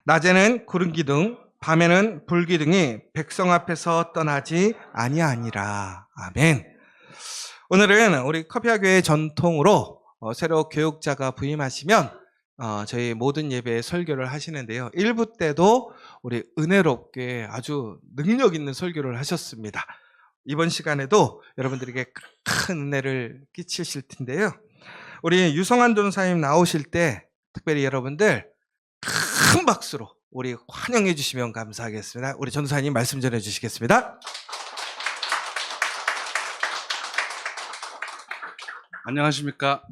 낮에는 구름 기둥, 밤에는 불 기둥이 백성 앞에서 떠나지 아니하니라. 아멘. 오늘은 우리 커피와 교회 전통으로 새로 교육자가 부임하시면 저희 모든 예배에 설교를 하시는데요. 1부 때도 우리 은혜롭게 아주 능력 있는 설교를 하셨습니다. 이번 시간에도 여러분들에게 큰 은혜를 끼치실 텐데요. 우리 유성환 전사님 나오실 때 특별히 여러분들 큰 박수로 우리 환영해 주시면 감사하겠습니다. 우리 전사님 말씀 전해 주시겠습니다. 안녕하십니까.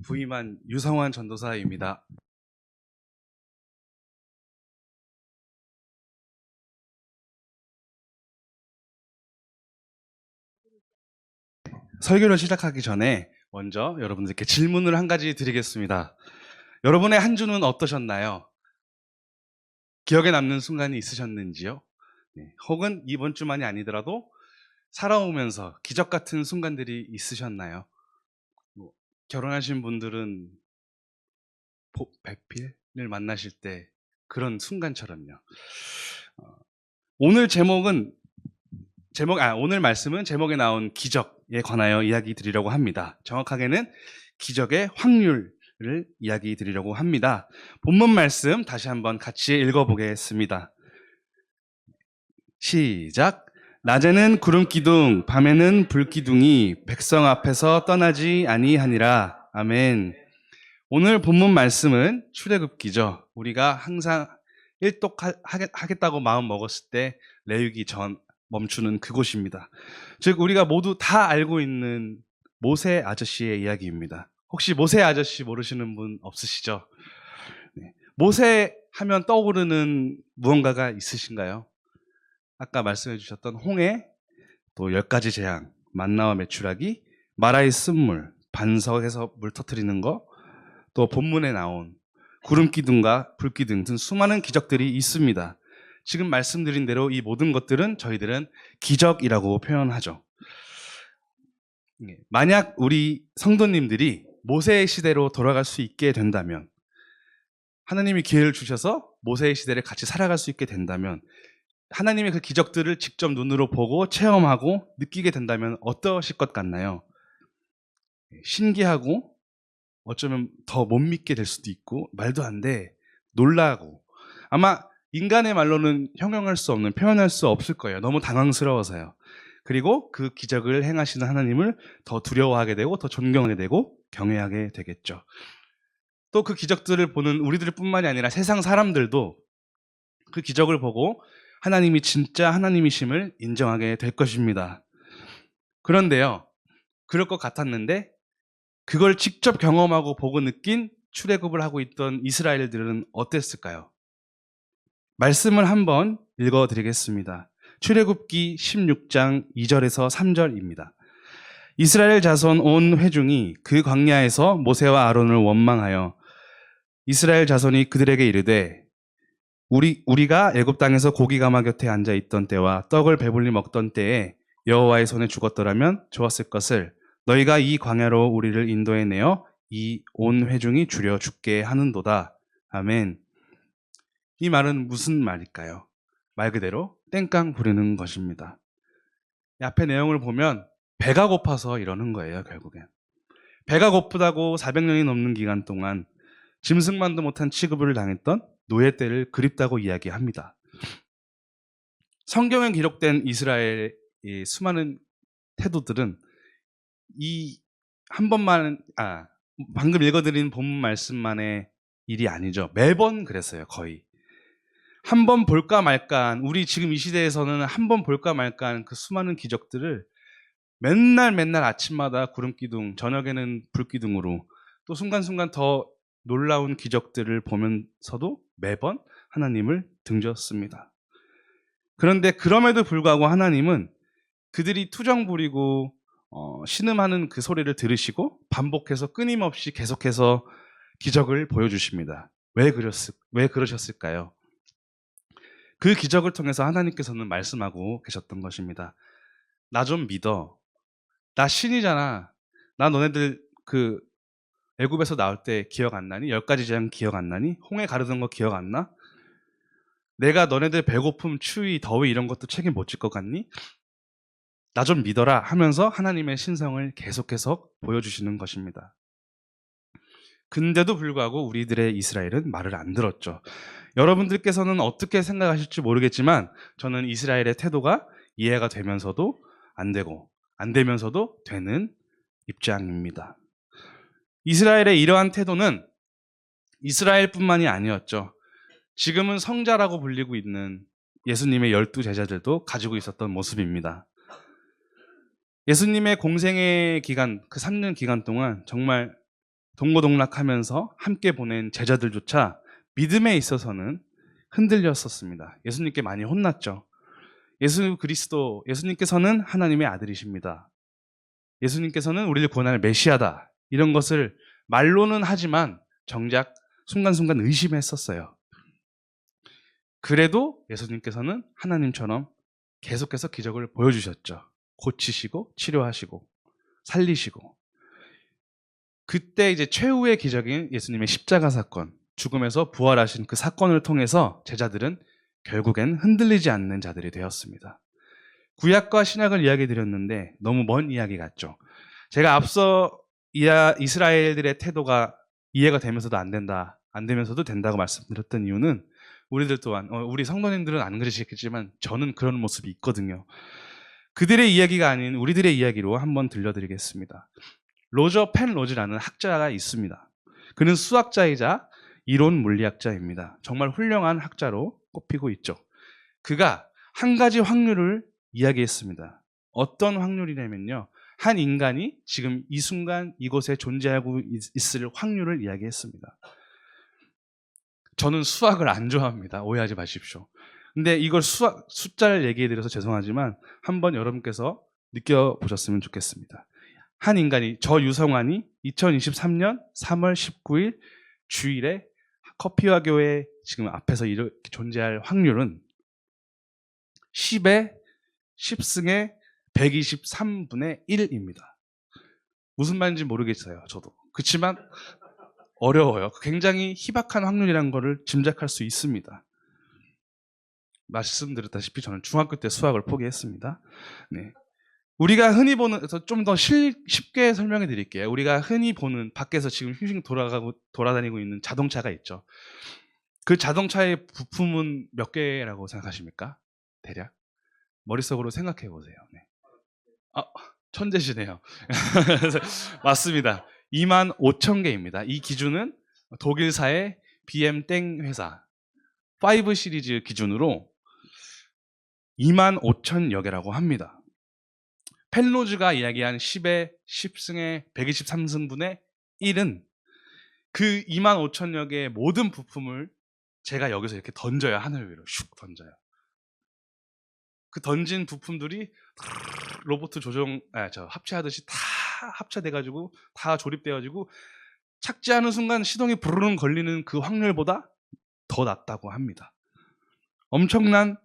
부임한 유성환 전도사입니다. 설교를 시작하기 전에 먼저 여러분들께 질문을 한 가지 드리겠습니다. 여러분의 한 주는 어떠셨나요? 기억에 남는 순간이 있으셨는지요? 네. 혹은 이번 주만이 아니더라도 살아오면서 기적 같은 순간들이 있으셨나요? 결혼하신 분들은 배필을 만나실 때 그런 순간처럼요. 오늘 오늘 말씀은 제목에 나온 기적에 관하여 이야기 드리려고 합니다. 정확하게는 기적의 확률을 이야기 드리려고 합니다. 본문 말씀 다시 한번 같이 읽어보겠습니다. 시작. 낮에는 구름 기둥, 밤에는 불 기둥이 백성 앞에서 떠나지 아니하니라. 아멘. 오늘 본문 말씀은 출애굽기죠. 우리가 항상 일독하겠다고 마음 먹었을 때 레위기 전 멈추는 그곳입니다. 즉 우리가 모두 다 알고 있는 모세 아저씨의 이야기입니다. 혹시 모세 아저씨 모르시는 분 없으시죠? 네. 모세 하면 떠오르는 무언가가 있으신가요? 아까 말씀해 주셨던 홍해, 또 10가지 재앙, 만나와 메추라기, 마라의 쓴물, 반석에서 물 터뜨리는 거, 또 본문에 나온 구름기둥과 불기둥 등 수많은 기적들이 있습니다. 지금 말씀드린 대로 이 모든 것들은 저희들은 기적이라고 표현하죠. 만약 우리 성도님들이 모세의 시대로 돌아갈 수 있게 된다면, 하나님이 기회를 주셔서 모세의 시대를 같이 살아갈 수 있게 된다면, 하나님의 그 기적들을 직접 눈으로 보고 체험하고 느끼게 된다면 어떠실 것 같나요? 신기하고 어쩌면 더 못 믿게 될 수도 있고, 말도 안 돼, 놀라고, 아마 인간의 말로는 형용할 수 없는, 표현할 수 없을 거예요. 너무 당황스러워서요. 그리고 그 기적을 행하시는 하나님을 더 두려워하게 되고 더 존경하게 되고 경외하게 되겠죠. 또 그 기적들을 보는 우리들 뿐만이 아니라 세상 사람들도 그 기적을 보고 하나님이 진짜 하나님이심을 인정하게 될 것입니다. 그런데요, 그럴 것 같았는데 그걸 직접 경험하고 보고 느낀 출애굽을 하고 있던 이스라엘들은 어땠을까요? 말씀을 한번 읽어드리겠습니다. 출애굽기 16장 2절에서 3절입니다. 이스라엘 자손 온 회중이 그 광야에서 모세와 아론을 원망하여 이스라엘 자손이 그들에게 이르되 우리가 애굽 땅에서 고기 가마 곁에 앉아 있던 때와 떡을 배불리 먹던 때에 여호와의 손에 죽었더라면 좋았을 것을 너희가 이 광야로 우리를 인도해 내어 이 온 회중이 죽여 죽게 하는도다. 아멘. 이 말은 무슨 말일까요? 말 그대로 땡깡 부리는 것입니다. 이 앞에 내용을 보면 배가 고파서 이러는 거예요, 결국엔. 배가 고프다고 400년이 넘는 기간 동안 짐승만도 못한 취급을 당했던 노예 때를 그립다고 이야기합니다. 성경에 기록된 이스라엘의 수많은 태도들은 이 한 번만, 방금 읽어드린 본문 말씀만의 일이 아니죠. 매번 그랬어요, 거의. 한 번 볼까 말까한, 우리 지금 이 시대에서는 한 번 볼까 말까한 그 수많은 기적들을 맨날 아침마다 구름기둥, 저녁에는 불기둥으로, 또 순간순간 더 놀라운 기적들을 보면서도 매번 하나님을 등졌습니다. 그런데 그럼에도 불구하고 하나님은 그들이 투정 부리고 신음하는 그 소리를 들으시고 반복해서 끊임없이 계속해서 기적을 보여주십니다. 왜 그러셨을까요? 그 기적을 통해서 하나님께서는 말씀하고 계셨던 것입니다. 나 좀 믿어. 나 신이잖아. 나 너네들 애굽에서 나올 때 기억 안 나니? 10가지 재앙 기억 안 나니? 홍해 가르던 거 기억 안 나? 내가 너네들 배고픔, 추위, 더위 이런 것도 책임 못 질 것 같니? 나 좀 믿어라 하면서 하나님의 신성을 계속해서 보여주시는 것입니다. 근데도 불구하고 우리들의 이스라엘은 말을 안 들었죠. 여러분들께서는 어떻게 생각하실지 모르겠지만 저는 이스라엘의 태도가 이해가 되면서도 안 되고 안 되면서도 되는 입장입니다. 이스라엘의 이러한 태도는 이스라엘뿐만이 아니었죠. 지금은 성자라고 불리고 있는 예수님의 12제자들도 가지고 있었던 모습입니다. 예수님의 공생의 기간, 그 3년 기간 동안 정말 동고동락하면서 함께 보낸 제자들조차 믿음에 있어서는 흔들렸었습니다. 예수님께 많이 혼났죠. 예수님께서는 하나님의 아들이십니다. 예수님께서는 우리를 구원할 메시아다. 이런 것을 말로는 하지만 정작 순간순간 의심했었어요. 그래도 예수님께서는 하나님처럼 계속해서 기적을 보여주셨죠. 고치시고 치료하시고 살리시고. 그때 이제 최후의 기적인 예수님의 십자가 사건, 죽음에서 부활하신 그 사건을 통해서 제자들은 결국엔 흔들리지 않는 자들이 되었습니다. 구약과 신약을 이야기 드렸는데 너무 먼 이야기 같죠. 제가 앞서 이스라엘들의 태도가 이해가 되면서도 안 된다, 안 되면서도 된다고 말씀드렸던 이유는 우리들 또한, 우리 성도님들은 안 그러시겠지만 저는 그런 모습이 있거든요. 그들의 이야기가 아닌 우리들의 이야기로 한번 들려드리겠습니다. 로저 펜로즈라는 학자가 있습니다. 그는 수학자이자 이론 물리학자입니다. 정말 훌륭한 학자로 꼽히고 있죠. 그가 한 가지 확률을 이야기했습니다. 어떤 확률이냐면요. 한 인간이 지금 이 순간 이곳에 존재하고 있을 확률을 이야기했습니다. 저는 수학을 안 좋아합니다. 오해하지 마십시오. 근데 이걸 숫자를 얘기해드려서 죄송하지만 한번 여러분께서 느껴보셨으면 좋겠습니다. 한 인간이, 저 유성환이 2023년 3월 19일 주일에 커피와 교회 지금 앞에서 이렇게 존재할 확률은 10의 10승의 123분의 1입니다. 무슨 말인지 모르겠어요, 저도. 그렇지만 어려워요. 굉장히 희박한 확률이라는 것을 짐작할 수 있습니다. 말씀드렸다시피 저는 중학교 때 수학을 포기했습니다. 네. 우리가 흔히 보는, 좀 더 쉽게 설명해 드릴게요. 우리가 흔히 보는 밖에서 지금 휘휘 돌아다니고 있는 자동차가 있죠. 그 자동차의 부품은 몇 개라고 생각하십니까? 대략? 머릿속으로 생각해 보세요. 네. 천재시네요. 맞습니다. 25,000개입니다. 이 기준은 독일사의 BM 땡 회사 5 시리즈 기준으로 25,000여 개라고 합니다. 펜로즈가 이야기한 10의 10승의 123승분의 1은 그 25,000여 개의 모든 부품을 제가 여기서 이렇게 던져요. 하늘 위로 슉 던져요. 그 던진 부품들이 로봇 합체하듯이 다 합체돼가지고 다 조립돼가지고 착지하는 순간 시동이 부르릉 걸리는 그 확률보다 더 낮다고 합니다. 엄청난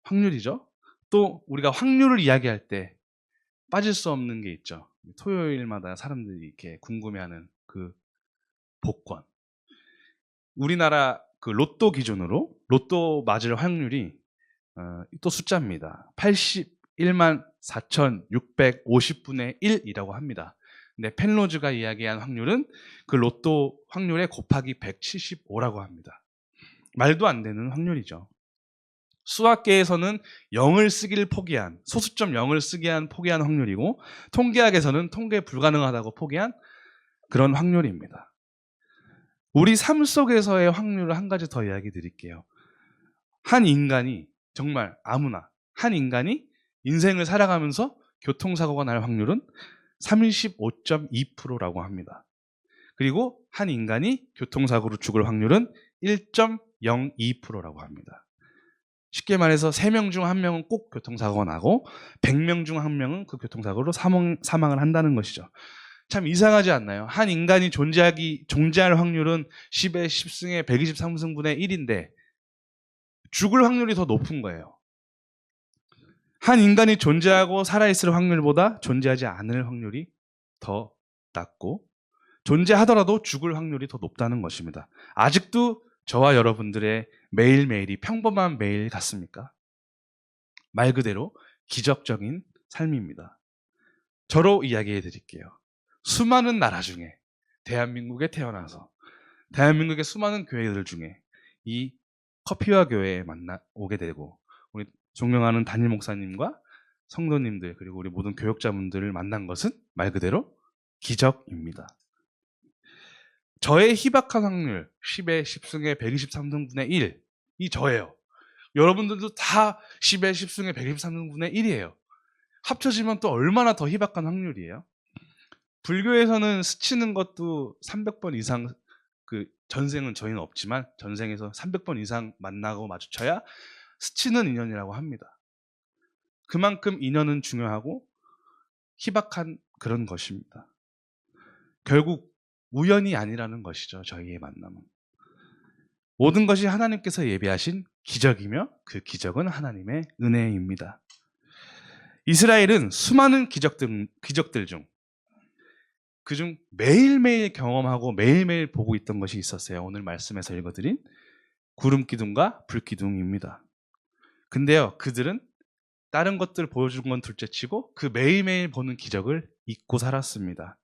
확률이죠. 또 우리가 확률을 이야기할 때 빠질 수 없는 게 있죠. 토요일마다 사람들이 이렇게 궁금해하는 그 복권. 우리나라 그 로또 기준으로 로또 맞을 확률이 또 숫자입니다. 81만 4,650분의 1이라고 합니다. 근데 펜로즈가 이야기한 확률은 그 로또 확률에 곱하기 175라고 합니다. 말도 안 되는 확률이죠. 수학계에서는 0을 쓰기를 포기한, 소수점 0을 포기한 확률이고, 통계학에서는 통계 불가능하다고 포기한 그런 확률입니다. 우리 삶 속에서의 확률을 한 가지 더 이야기 드릴게요. 한 인간이, 정말 아무나, 한 인간이 인생을 살아가면서 교통사고가 날 확률은 35.2%라고 합니다. 그리고 한 인간이 교통사고로 죽을 확률은 1.02%라고 합니다. 쉽게 말해서 3명 중 1명은 꼭 교통사고가 나고 100명 중 1명은 그 교통사고로 사망을 한다는 것이죠. 참 이상하지 않나요? 한 인간이 존재할 확률은 10의 10승의 123승분의 1인데 죽을 확률이 더 높은 거예요. 한 인간이 존재하고 살아있을 확률보다 존재하지 않을 확률이 더 낮고 존재하더라도 죽을 확률이 더 높다는 것입니다. 아직도 저와 여러분들의 매일매일이 평범한 매일 같습니까? 말 그대로 기적적인 삶입니다. 저로 이야기해 드릴게요. 수많은 나라 중에 대한민국에 태어나서 대한민국의 수많은 교회들 중에 이 커피와 교회에 오게 되고 우리 존경하는 담임 목사님과 성도님들 그리고 우리 모든 교역자분들을 만난 것은 말 그대로 기적입니다. 저의 희박한 확률 10에 10승에 123등분의 1이 저예요. 여러분들도 다 10에 10승에 123등분의 1이에요. 합쳐지면 또 얼마나 더 희박한 확률이에요? 불교에서는 스치는 것도 300번 이상 그 전생은 저희는 없지만 전생에서 300번 이상 만나고 마주쳐야 스치는 인연이라고 합니다. 그만큼 인연은 중요하고 희박한 그런 것입니다. 결국 우연이 아니라는 것이죠. 저희의 만남은. 모든 것이 하나님께서 예비하신 기적이며 그 기적은 하나님의 은혜입니다. 이스라엘은 수많은 기적들 중 그중 매일매일 경험하고 매일매일 보고 있던 것이 있었어요. 오늘 말씀에서 읽어드린 구름 기둥과 불 기둥입니다. 근데요, 그들은 다른 것들 보여준 건 둘째치고 그 매일매일 보는 기적을 잊고 살았습니다.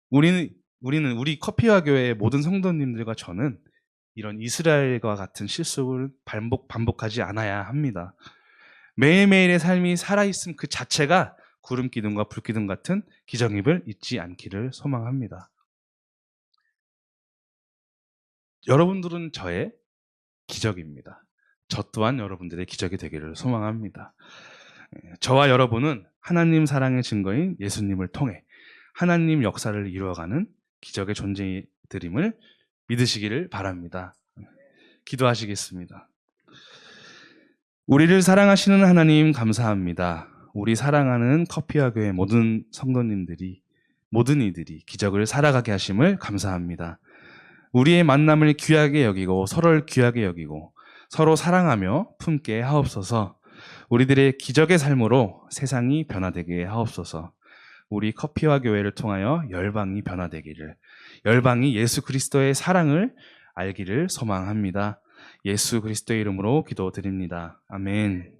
우리 커피와 교회의 모든 성도님들과 저는 이런 이스라엘과 같은 실수를 반복하지 않아야 합니다. 매일매일의 삶이 살아있음 그 자체가 구름 기둥과 불 기둥 같은 기적임을 잊지 않기를 소망합니다. 여러분들은 저의 기적입니다. 저 또한 여러분들의 기적이 되기를 소망합니다. 저와 여러분은 하나님 사랑의 증거인 예수님을 통해 하나님 역사를 이루어가는 기적의 존재들임을 믿으시기를 바랍니다. 기도하시겠습니다. 우리를 사랑하시는 하나님 감사합니다. 우리 사랑하는 커피와 교회 모든 성도님들이 모든 이들이 기적을 살아가게 하심을 감사합니다. 우리의 만남을 귀하게 여기고 서로를 귀하게 여기고 서로 사랑하며 품게 하옵소서. 우리들의 기적의 삶으로 세상이 변화되게 하옵소서. 우리 커피와 교회를 통하여 열방이 변화되기를, 열방이 예수 그리스도의 사랑을 알기를 소망합니다. 예수 그리스도의 이름으로 기도드립니다. 아멘.